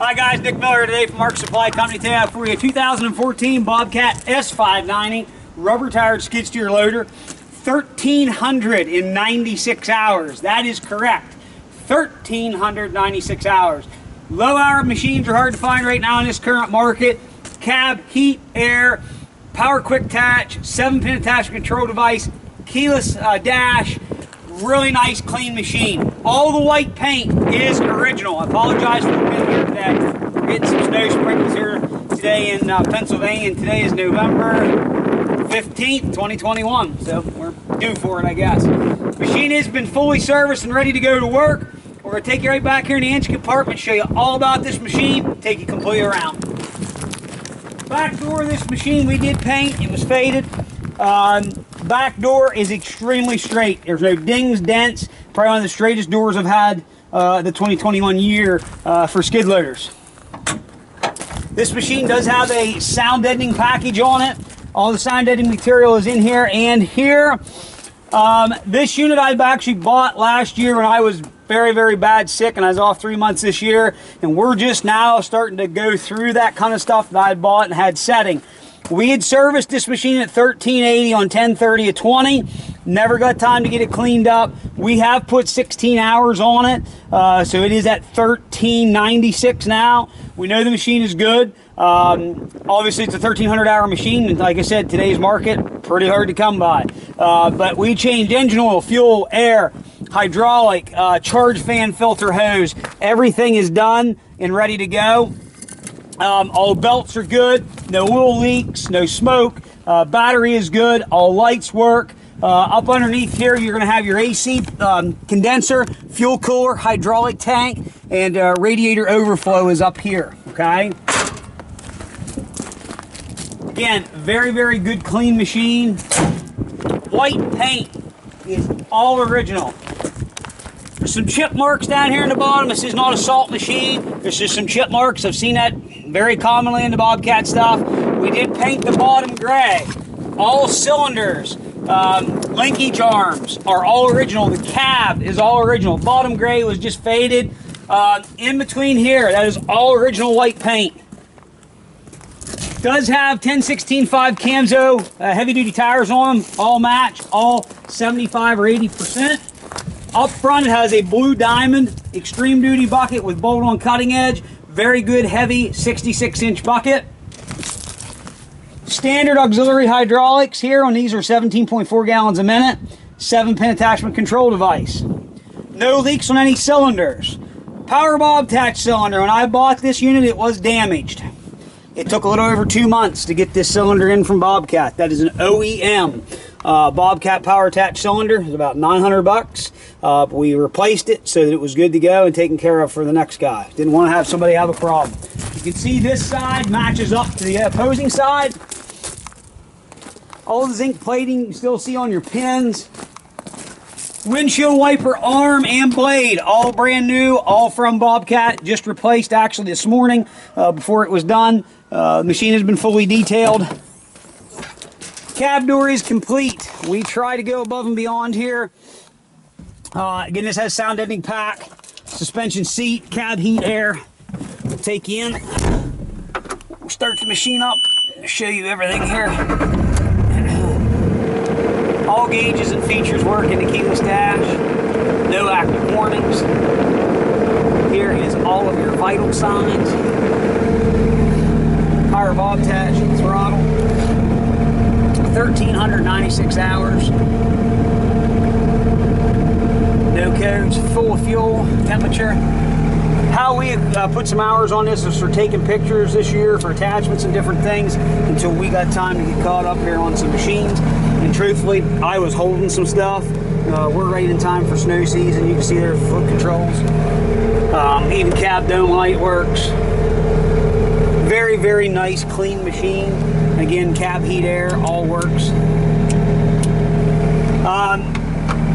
Hi guys, Nick Miller today from Mark Supply Company. Today I have for you a 2014 Bobcat S590 rubber tired skid steer loader. 1,396 hours. That is correct. 1,396 hours. Low hour machines are hard to find right now in this current market. Cab, heat, air, power quick attach, 7-pin attachment control device, keyless dash. Really nice clean machine. All the white paint is original. I apologize for the wind here today. We're getting some snow sprinkles here today in Pennsylvania, and today is November 15th, 2021. So we're due for it, I guess. Machine has been fully serviced and ready to go to work. We're going to take you right back here in the engine compartment, show you all about this machine, take you completely around. Back door of this machine we did paint. It was faded. Back door is extremely straight. There's no dings, dents. Probably one of the straightest doors I've had the 2021 year for skid loaders. This machine does have a sound deadening package on it. All the sound deadening material is in here and here. This unit I've actually bought last year when I was very, very bad sick, and I was off 3 months this year, and we're just now starting to go through that kind of stuff that I bought and had setting. We had serviced this machine at 1380 on 10/30/20. Never got time to get it cleaned up. We have put 16 hours on it, so it is at 1396 now. We know the machine is good. Obviously, it's a 1,300-hour machine, and like I said, today's market, pretty hard to come by. But we changed engine oil, fuel, air, hydraulic, charge fan filter hose. Everything is done and ready to go. All belts are good, no oil leaks, no smoke, battery is good, all lights work. Up underneath here you're going to have your AC condenser, fuel cooler, hydraulic tank, and radiator overflow is up here, okay? Again, very, very good clean machine. White paint is all original. There's some chip marks down here in the bottom. This is not a salt machine. There's just some chip marks. I've seen that very commonly in the Bobcat stuff. We did paint the bottom gray. All cylinders, linkage arms are all original. The cab is all original. Bottom gray was just faded. In between here, that is all original white paint. Does have 10/16/5 Camzo heavy duty tires on them. All match, all 75 or 80%. Up front, it has a blue diamond extreme duty bucket with bolt-on cutting edge. Very good, heavy 66-inch bucket. Standard auxiliary hydraulics here on these are 17.4 gallons a minute. 7-pin attachment control device. No leaks on any cylinders. Power bob attached cylinder. When I bought this unit, it was damaged. It took a little over 2 months to get this cylinder in from Bobcat. That is an OEM. Bobcat power attached cylinder is about 900 bucks. We replaced it so that it was good to go and taken care of for the next guy. Didn't want to have somebody have a problem. You can see this side matches up to the opposing side. All the zinc plating you still see on your pins. Windshield wiper arm and blade, all brand new, all from Bobcat. Just replaced actually this morning before it was done. The machine has been fully detailed. Cab door is complete. We try to go above and beyond here. Again, this has sound deadening pack, suspension seat, cab heat, air. We'll take you in. We'll start the machine up. Show you everything here. All gauges and features work in the keyless dash. No active warnings. Here is all of your vital signs. Power bob attach, throttle. 1,396 hours. No codes, full of fuel, temperature. How we put some hours on this is for taking pictures this year for attachments and different things until we got time to get caught up here on some machines. And truthfully, I was holding some stuff. We're right in time for snow season. You can see there foot controls. Even cab dome light works. Very, very nice, clean machine. Again, cab heat, air, all works.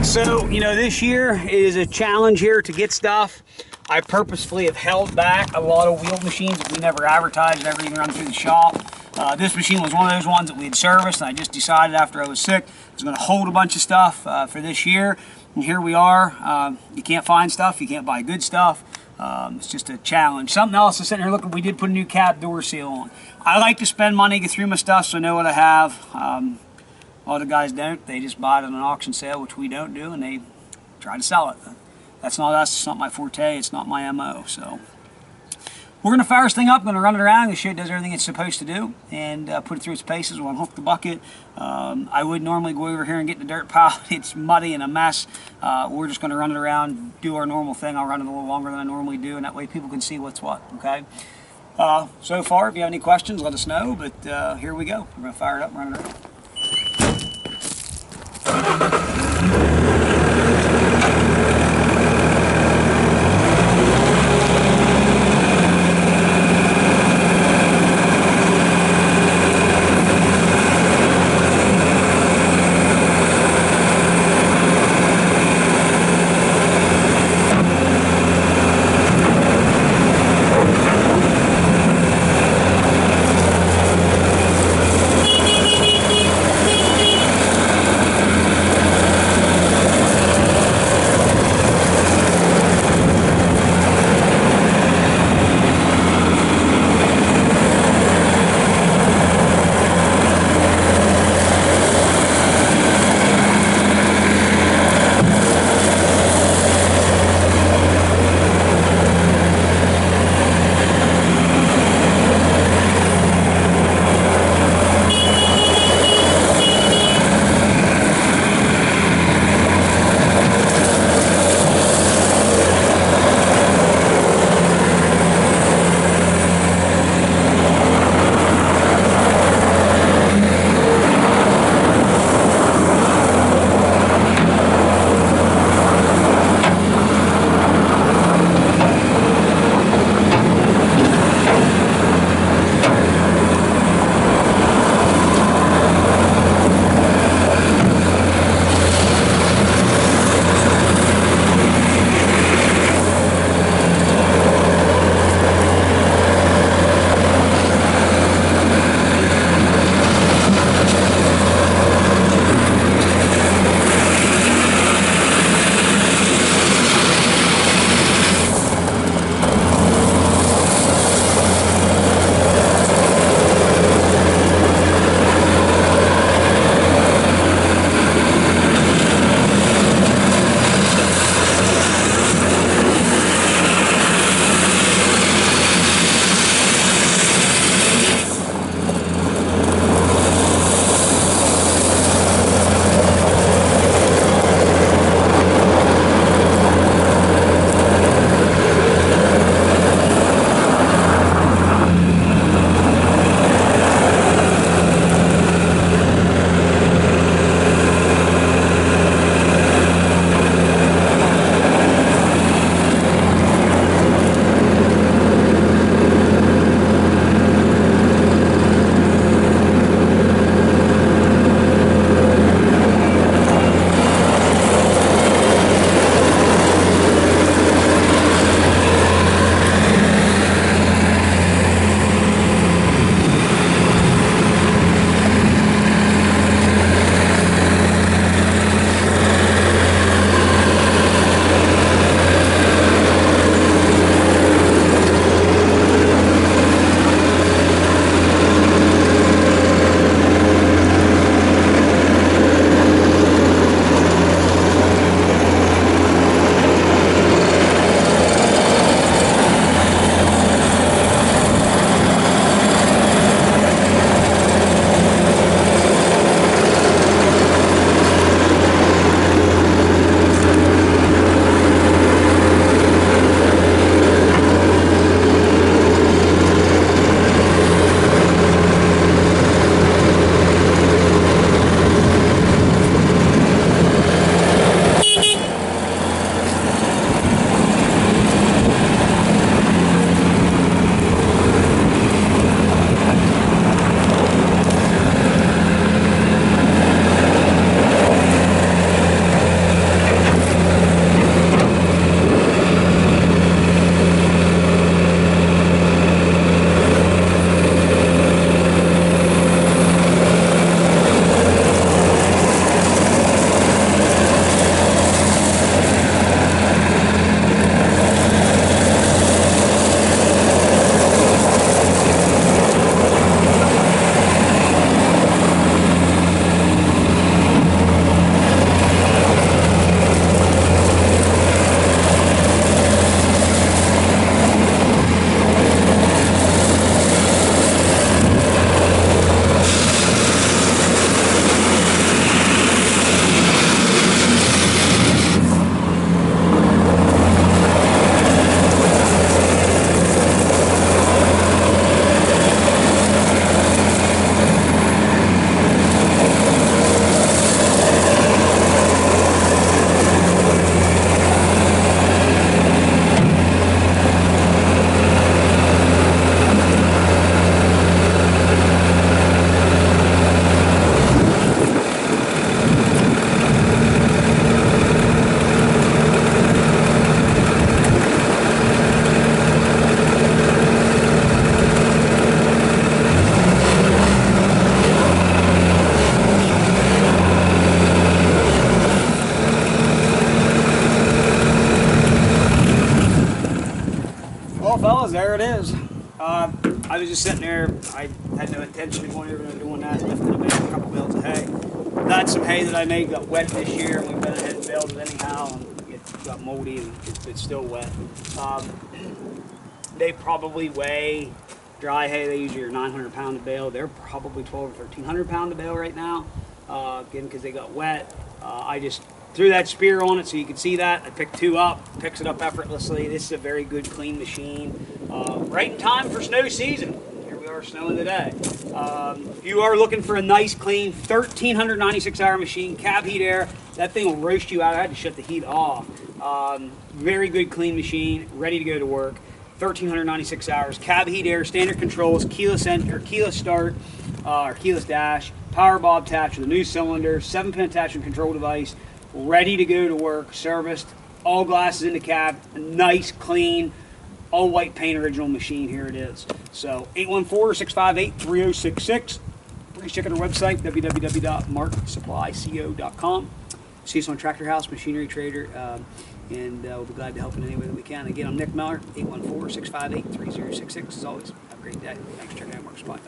So, you know, this year is a challenge here to get stuff. I purposefully have held back a lot of wheeled machines that we never advertised, never even run through the shop. This machine was one of those ones that we had serviced, and I just decided after I was sick I was going to hold a bunch of stuff for this year. And here we are. You can't find stuff, you can't buy good stuff. It's just a challenge. Something else is sitting here looking, we did put a new cab door seal on. I like to spend money, get through my stuff so I know what I have. All the guys don't. They just buy it at an auction sale, which we don't do, and they try to sell it. That's not us. It's not my forte. It's not my MO. So we're going to fire this thing up. I'm going to run it around and show it does everything it's supposed to do, and put it through its paces. We'll unhook the bucket. I would normally go over here and get the dirt pile. It's muddy and a mess. We're just going to run it around, do our normal thing. I'll run it a little longer than I normally do, and that way people can see what's what, okay? So far, if you have any questions, let us know, but here we go. We're going to fire it up and run it around. there it is. I was just sitting there. I had no intention of going over and doing that. Lifted a couple bales of hay. That's some hay that I made got wet this year, and we went ahead and baled it anyhow, and it got moldy, and it's still wet. They probably weigh, dry hay, they usually are 900 pound a bale. They're probably 12 or 1300 pound a bale right now, again, because they got wet. I just threw that spear on it so you can see that. I picked 2 up, picks it up effortlessly. This is a very good, clean machine. Right in time for snow season. Here we are snowing today. If you are looking for a nice, clean, 1,396 hour machine, cab heat air, that thing will roast you out. I had to shut the heat off. Very good, clean machine, ready to go to work. 1,396 hours, cab heat air, standard controls, keyless enter, keyless start, or keyless dash, power bob attach with a new cylinder, 7-pin attachment control device, ready to go to work, serviced, all glasses in the cab, a nice, clean, all white paint original machine. Here it is. So 814-658-3066. Please check out our website, www.marksupplyco.com. See us on Tractor House, Machinery Trader, and we'll be glad to help in any way that we can. Again, I'm Nick Miller, 814-658-3066. As always, have a great day. Thanks for checking out Mark Supply.